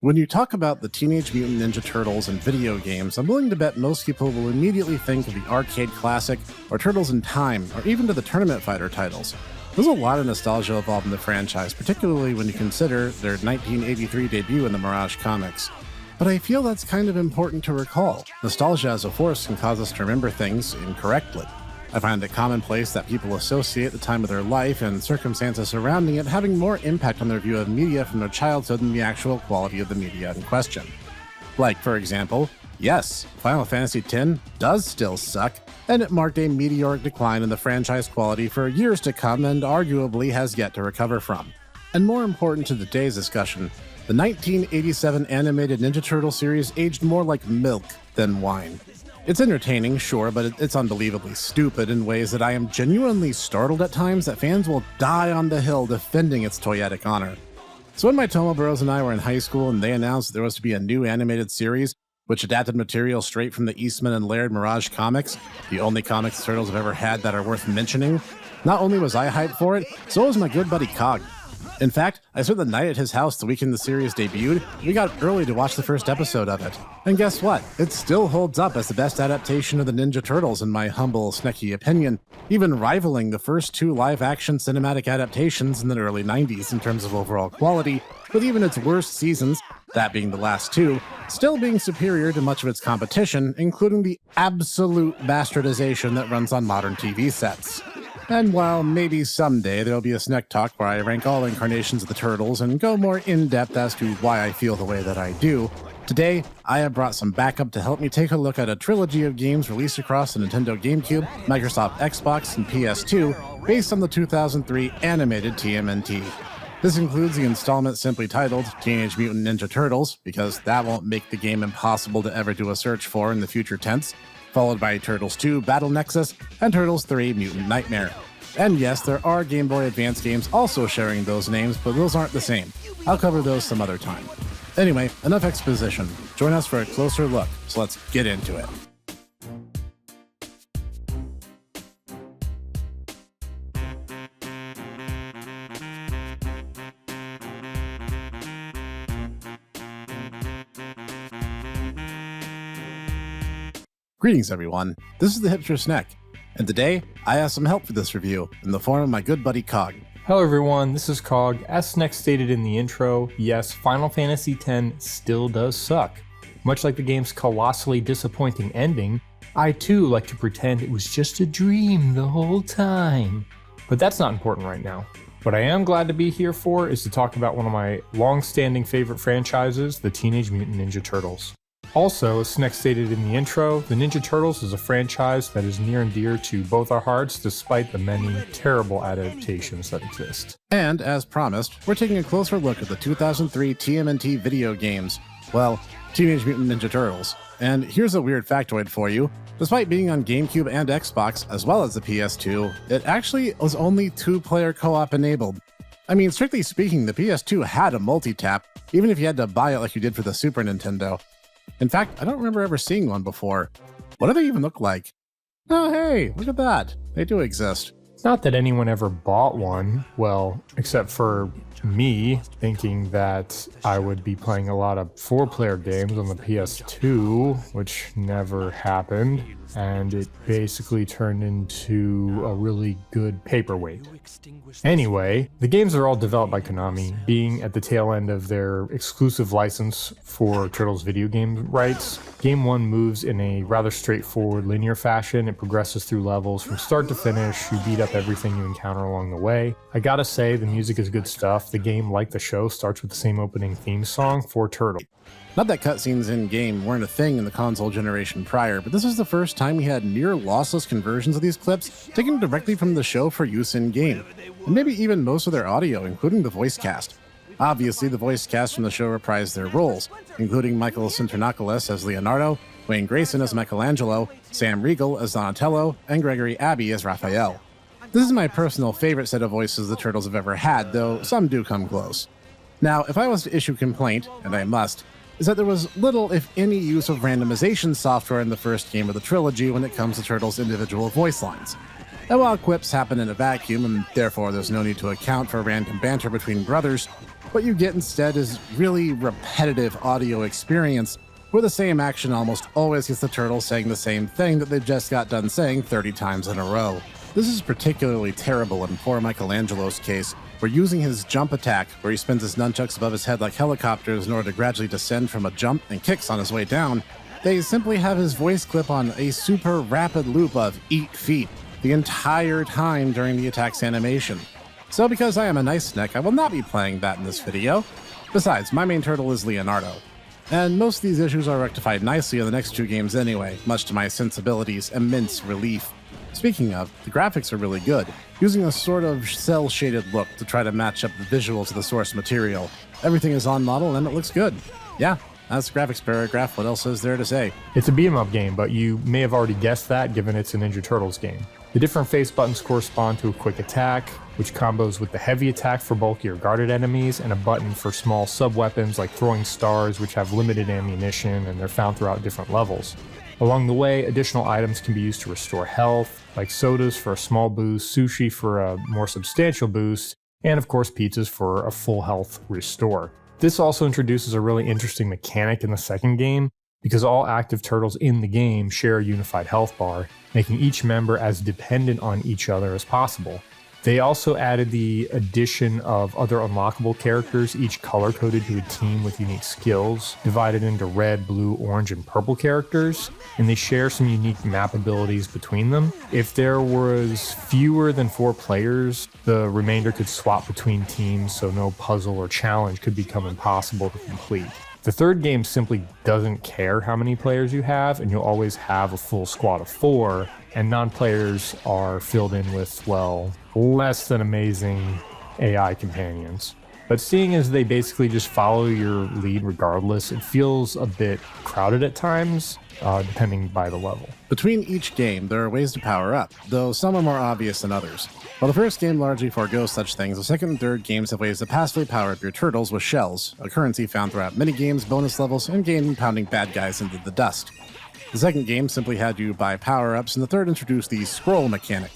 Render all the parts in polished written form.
When you talk about the Teenage Mutant Ninja Turtles and video games, I'm willing to bet most people will immediately think of the arcade classic, or Turtles in Time, or even to the Tournament Fighter titles. There's a lot of nostalgia involved in the franchise, particularly when you consider their 1983 debut in the Mirage comics. But I feel that's kind of important to recall. Nostalgia as a force can cause us to remember things incorrectly. I find it commonplace that people associate the time of their life and circumstances surrounding it having more impact on their view of media from their childhood than the actual quality of the media in question. Like, for example, yes, Final Fantasy X does still suck, and it marked a meteoric decline in the franchise quality for years to come and arguably has yet to recover from. And more important to today's discussion, the 1987 animated Ninja Turtle series aged more like milk than wine. It's entertaining, sure, but it's unbelievably stupid in ways that I am genuinely startled at times that fans will die on the hill defending its toyetic honor. So when my Tomo bros and I were in high school and they announced there was to be a new animated series, which adapted material straight from the Eastman and Laird Mirage comics, the only comics the Turtles have ever had that are worth mentioning, not only was I hyped for it, so was my good buddy Cog. In fact, I spent the night at his house the weekend the series debuted. We got early to watch the first episode of it. And guess what? It still holds up as the best adaptation of the Ninja Turtles in my humble, sneaky opinion, even rivaling the first two live-action cinematic adaptations in the early 90s in terms of overall quality, with even its worst seasons, that being the last two, still being superior to much of its competition, including the absolute bastardization that runs on modern TV sets. And while maybe someday there'll be a Sneck Talk where I rank all incarnations of the Turtles and go more in-depth as to why I feel the way that I do, today I have brought some backup to help me take a look at a trilogy of games released across the Nintendo Gamecube, Microsoft Xbox, and PS2 based on the 2003 animated TMNT. This includes the installment simply titled Teenage Mutant Ninja Turtles, because that won't make the game impossible to ever do a search for in the future tense, followed by Turtles 2 Battle Nexus and Turtles 3 Mutant Nightmare. And yes, there are Game Boy Advance games also sharing those names, but those aren't the same. I'll cover those some other time. Anyway, enough exposition. Join us for a closer look, so let's get into it. Greetings everyone, this is the Hipster Sneck, and today I have some help for this review in the form of my good buddy Cog. Hello everyone, this is Cog. As Sneck stated in the intro, yes, Final Fantasy X still does suck. Much like the game's colossally disappointing ending, I too like to pretend it was just a dream the whole time. But that's not important right now. What I am glad to be here for is to talk about one of my long-standing favorite franchises, the Teenage Mutant Ninja Turtles. Also, as Sneck stated in the intro, the Ninja Turtles is a franchise that is near and dear to both our hearts despite the many terrible adaptations that exist. And, as promised, we're taking a closer look at the 2003 TMNT video games. Well, Teenage Mutant Ninja Turtles. And here's a weird factoid for you. Despite being on GameCube and Xbox, as well as the PS2, it actually was only two-player co-op enabled. I mean, strictly speaking, the PS2 had a multi-tap, even if you had to buy it like you did for the Super Nintendo. In fact, I don't remember ever seeing one before. What do they even look like? Oh hey, look at that. They do exist. It's not that anyone ever bought one, well, except for me thinking that I would be playing a lot of 4-player games on the PS2, which never happened, and it basically turned into a really good paperweight. Anyway, the games are all developed by Konami, being at the tail end of their exclusive license for Turtles video game rights. Game 1 moves in a rather straightforward linear fashion. It progresses through levels from start to finish. You beat up everything you encounter along the way. I gotta say, the music is good stuff. The game, like the show, starts with the same opening theme song for Turtle. Not that cutscenes in-game weren't a thing in the console generation prior, but this is the first time we had near lossless conversions of these clips taken directly from the show for use in-game, and maybe even most of their audio, including the voice cast. Obviously, the voice cast from the show reprised their roles, including Michael Sinterniklaas as Leonardo, Wayne Grayson as Michelangelo, Sam Riegel as Donatello, and Gregory Abbey as Raphael. This is my personal favorite set of voices the Turtles have ever had, though some do come close. Now, if I was to issue complaint, and I must, is that there was little, if any, use of randomization software in the first game of the trilogy when it comes to Turtles' individual voice lines. And while quips happen in a vacuum, and therefore there's no need to account for random banter between brothers, What you get instead is really repetitive audio experience, where the same action almost always gets the turtle saying the same thing that they just got done saying 30 times in a row. This is particularly terrible in poor Michelangelo's case, where using his jump attack, where he spins his nunchucks above his head like helicopters in order to gradually descend from a jump and kicks on his way down, they simply have his voice clip on a super rapid loop of "eat feet" the entire time during the attack's animation. So because I am a nice snick, I will not be playing that in this video. Besides, my main turtle is Leonardo. And most of these issues are rectified nicely in the next two games anyway, much to my sensibility's immense relief. Speaking of, the graphics are really good, using a sort of cel-shaded look to try to match up the visual to the source material. Everything is on model and it looks good. Yeah, that's the graphics paragraph. What else is there to say? It's a beat-em-up game, but you may have already guessed that given it's a Ninja Turtles game. The different face buttons correspond to a quick attack, which combos with the heavy attack for bulky or guarded enemies, and a button for small sub-weapons like throwing stars, which have limited ammunition and they're found throughout different levels. Along the way, additional items can be used to restore health, like sodas for a small boost, sushi for a more substantial boost, and of course pizzas for a full health restore. This also introduces a really interesting mechanic in the second game, because all active turtles in the game share a unified health bar, making each member as dependent on each other as possible. They also added the addition of other unlockable characters, each color-coded to a team with unique skills, divided into red, blue, orange, and purple characters, and they share some unique map abilities between them. If there was fewer than 4 players, the remainder could swap between teams, so no puzzle or challenge could become impossible to complete. The third game simply doesn't care how many players you have, and you'll always have a full squad of 4, and non-players are filled in with, well, less than amazing AI companions. But seeing as they basically just follow your lead regardless, it feels a bit crowded at times, depending by the level. Between each game, there are ways to power up, though some are more obvious than others. While the first game largely forgoes such things, the second and third games have ways to passively power up your turtles with shells, a currency found throughout minigames, bonus levels, and game pounding bad guys into the dust. The second game simply had you buy power-ups, and the third introduced the scroll mechanic,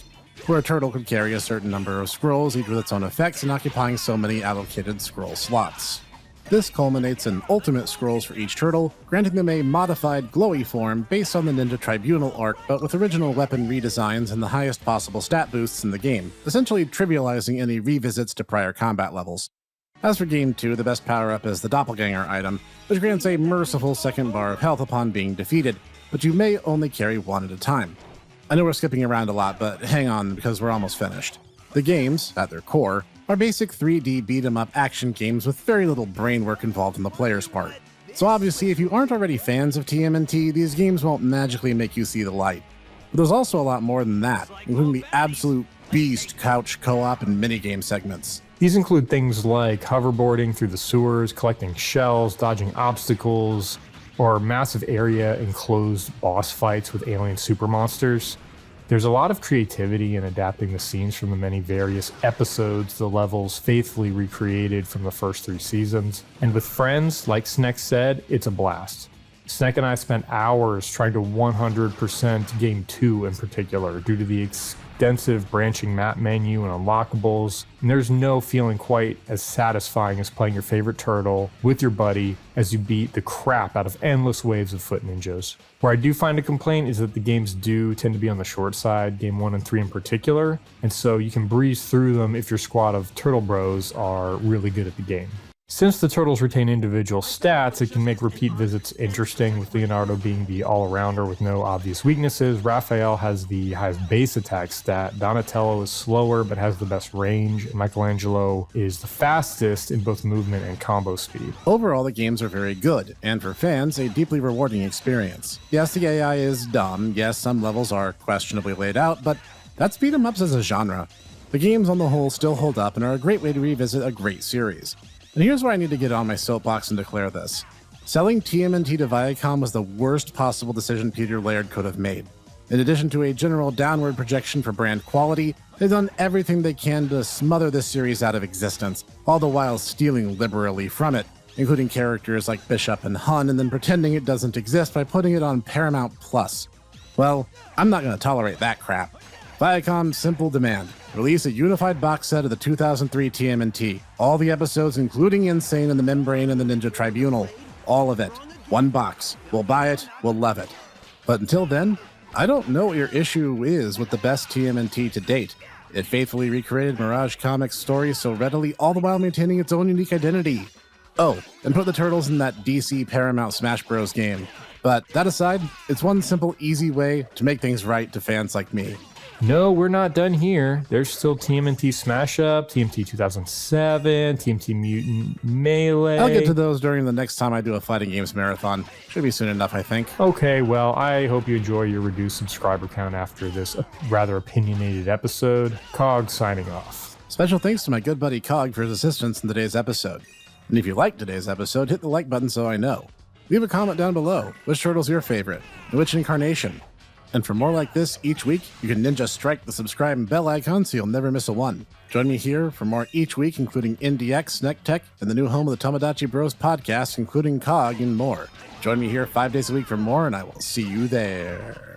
where a turtle could carry a certain number of scrolls, each with its own effects and occupying so many allocated scroll slots. This culminates in ultimate scrolls for each turtle, granting them a modified, glowy form based on the Ninja Tribunal arc, but with original weapon redesigns and the highest possible stat boosts in the game, essentially trivializing any revisits to prior combat levels. As for Game 2, the best power-up is the Doppelganger item, which grants a merciful second bar of health upon being defeated, but you may only carry one at a time. I know we're skipping around a lot, but hang on because we're almost finished. The games, at their core, are basic 3D beat-em-up action games with very little brain work involved on the player's part. So obviously, if you aren't already fans of TMNT, these games won't magically make you see the light. But there's also a lot more than that, including the absolute beast couch co-op and minigame segments. These include things like hoverboarding through the sewers, collecting shells, dodging obstacles, or massive area enclosed boss fights with alien super monsters. There's a lot of creativity in adapting the scenes from the many various episodes the levels faithfully recreated from the first 3 seasons. And with friends, like Snek said, it's a blast. Snek and I spent hours trying to 100% Game 2 in particular due to the extensive branching map menu and unlockables, and there's no feeling quite as satisfying as playing your favorite turtle with your buddy as you beat the crap out of endless waves of foot ninjas. Where I do find a complaint is that the games do tend to be on the short side, Game 1 and 3 in particular, and so you can breeze through them if your squad of turtle bros are really good at the game. Since the turtles retain individual stats, it can make repeat visits interesting, with Leonardo being the all-arounder with no obvious weaknesses. Raphael has the highest base attack stat, Donatello is slower but has the best range, and Michelangelo is the fastest in both movement and combo speed. Overall, the games are very good, and for fans, a deeply rewarding experience. Yes, the AI is dumb, yes, some levels are questionably laid out, but that's beat 'em ups as a genre. The games on the whole still hold up and are a great way to revisit a great series. And here's where I need to get on my soapbox and declare this. Selling TMNT to Viacom was the worst possible decision Peter Laird could have made. In addition to a general downward projection for brand quality, they've done everything they can to smother this series out of existence, all the while stealing liberally from it, including characters like Bishop and Hun, and then pretending it doesn't exist by putting it on Paramount Plus. Well, I'm not going to tolerate that crap. Viacom's simple demand: release a unified box set of the 2003 TMNT. All the episodes, including Insane and the Membrane and the Ninja Tribunal. All of it. One box. We'll buy it, we'll love it. But until then, I don't know what your issue is with the best TMNT to date. It faithfully recreated Mirage Comics' stories so readily, all the while maintaining its own unique identity. Oh, and put the Turtles in that DC Paramount Smash Bros. Game. But that aside, it's one simple, easy way to make things right to fans like me. No, we're not done here. There's still TMNT Smash Up, TMNT 2007, TMNT Mutant Melee. I'll get to those during the next time I do a fighting games marathon. Should be soon enough, I think. Okay, well, I hope you enjoy your reduced subscriber count after this rather opinionated episode. Cog signing off. Special thanks to my good buddy Cog for his assistance in today's episode. And if you liked today's episode, hit the like button so I know. Leave a comment down below. Which turtle's your favorite? And which incarnation? And for more like this each week, you can ninja strike the subscribe and bell icon so you'll never miss a one. Join me here for more each week, including IndieX, Snack Tech, and the new home of the Tomodachi Bros podcast, including COG and more. Join me here 5 days a week for more, and I will see you there.